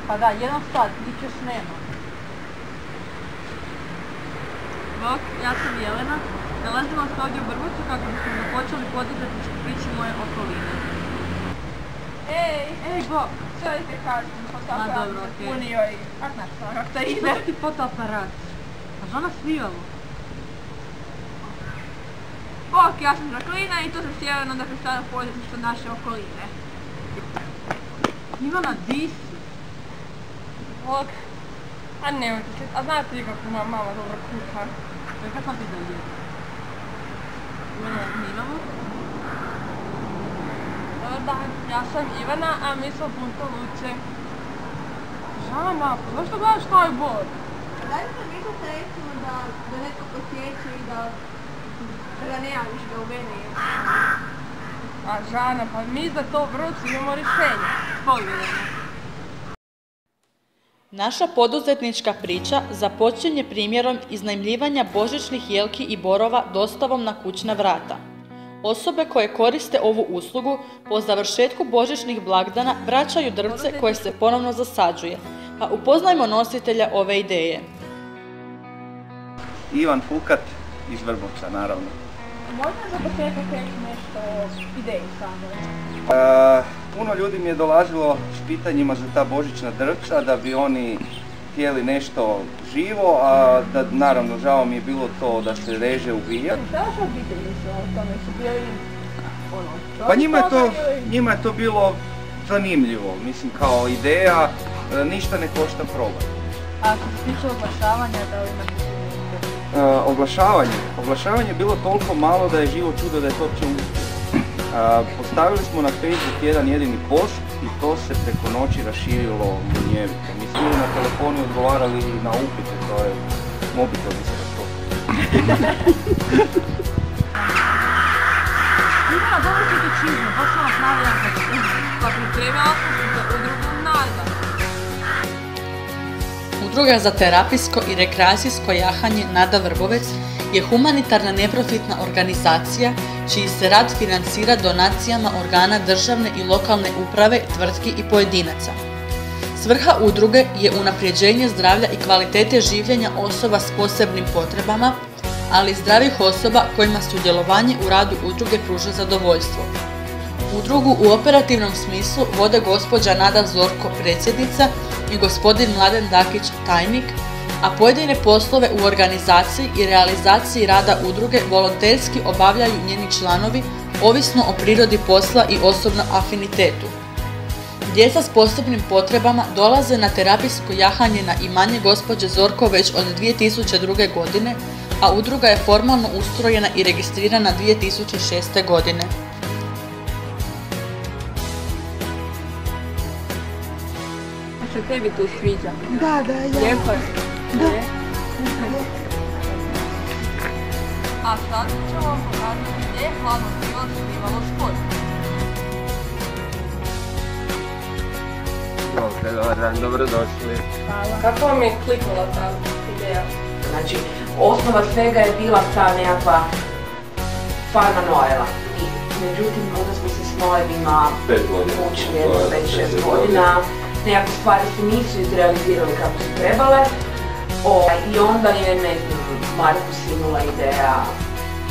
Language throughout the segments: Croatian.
Pa da, 1 sat, nič još nema. Bok, ja sam Jelena. Nalazimo se ovdje u Vrbovcu kako bismo započeli poduzetničku priču moje okoline. Ej, Bok! Što da ti kažem, fotoaparat se punio i kak znaš kak to ide? Što ti fotoaparat? A žena svijalo? Bok, ja sam Žaklina i tu sam s Jelenom da predstavljam poduzetništvo naše okoline. Ivana, di si? Bok, a nemojte se, a znate li kako moja mama dobro kuha? Kako sam ti da je? Ivana, snimamo? Dobar dan, ja sam Ivana, a mi smo Punto Luce. Žana, pa zašto gledaš taj bod? Daj mi mislite recimo da netko posjeće i da ga ne javiš ga u mene. A Žana, pa mi za to Vrbovcu imamo rješenje. Pogledajmo. Naša poduzetnička priča započinje primjerom iznajmljivanja božićnih jelki i borova dostavom na kućna vrata. Osobe koje koriste ovu uslugu po završetku božićnih blagdana vraćaju drvce koje se ponovno zasađuje, pa upoznajmo nositelja ove ideje. Ivan Pukat iz Vrbovca, naravno. Možda za početak reći nešto o ideji samoj? Puno ljudi mi je dolazilo s pitanjima za ta božićna drvca, da bi oni htjeli nešto živo, a da naravno žao mi je bilo to da se reže, ubija. Šta vaša obitelj misle o tome? Su bili Pa njima je to bilo zanimljivo, mislim kao ideja, ništa ne košta probati. A ako se tiče oglašavanja, da li imate Oglašavanje je bilo toliko malo da je živo čudo da je to uopće uspjelo. Postavili smo na Facebook jedan jedini post i to se preko noći raširilo munjevito. Mi smo na telefonu odgovarali na upite, to je mobitel mi se raspostao. Ivana, dobro si to čizno, baš sam napravila Pa pripremila sam se za udrugu Nada. Udruga za terapijsko i rekreacijsko jahanje Nada Vrbovec je humanitarna neprofitna organizacija čiji se rad financira donacijama organa državne i lokalne uprave, tvrtki i pojedinaca. Svrha udruge je unapređenje zdravlja i kvalitete življenja osoba s posebnim potrebama, ali i zdravih osoba kojima sudjelovanje u radu udruge pruža zadovoljstvo. Udrugu u operativnom smislu vode gospođa Nada Zorko, predsjednica, i gospodin Mladen Dakić, tajnik, a pojedine poslove u organizaciji i realizaciji rada udruge volonterski obavljaju njeni članovi ovisno o prirodi posla i osobnom afinitetu. Djeca s posebnim potrebama dolaze na terapijsko jahanje na imanje gospođe Zorko već od 2002. godine, a udruga je formalno ustrojena i registrirana 2006. godine. Se tebi tu sviđa? Da, Lijepo je. Da. A sad ću vam pokazati gdje je hladno pivo snimalo spot. Dobar dan, dobrodošli. Hvala. Kako vam je kliknula ta ideja? Znači, osnova svega je bila ta nekakva farma Noela. Međutim, onda smo se s Noelima učili 5-6 godina. Nekakve stvari se nisu izrealizirali kako su trebale. I onda je, ne znam, Marku sinula ideja.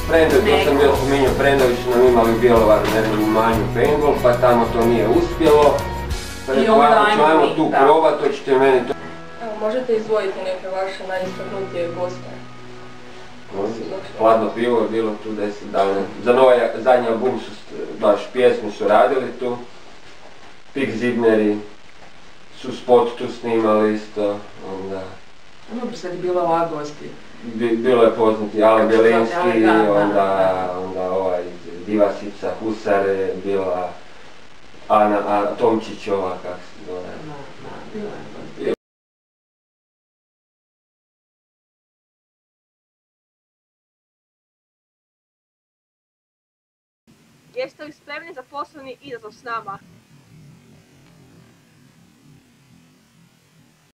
Prendović, to sam bio spominjao, Prendović nam imali u Bjelovaru jednom imanju Pengol, pa tamo to nije uspjelo. I onda ajmo tu probat, hoćete meni to... Evo, možete izdvojiti neke vaše najistaknutije goste? Hladno pivo je bilo tu 10 dana. Za ovaj zadnji album su baš pjesme su radili tu. Pik Zibneri su spot tu snimali isto, onda... Dobro, sad je bila ova gosti. Bilo je poznati Alen Belinski, onda Divasica Husar je bila, Ana Tomčićova, kako se zove. Bila je. Jeste li spremni za poslovni izazov s nama?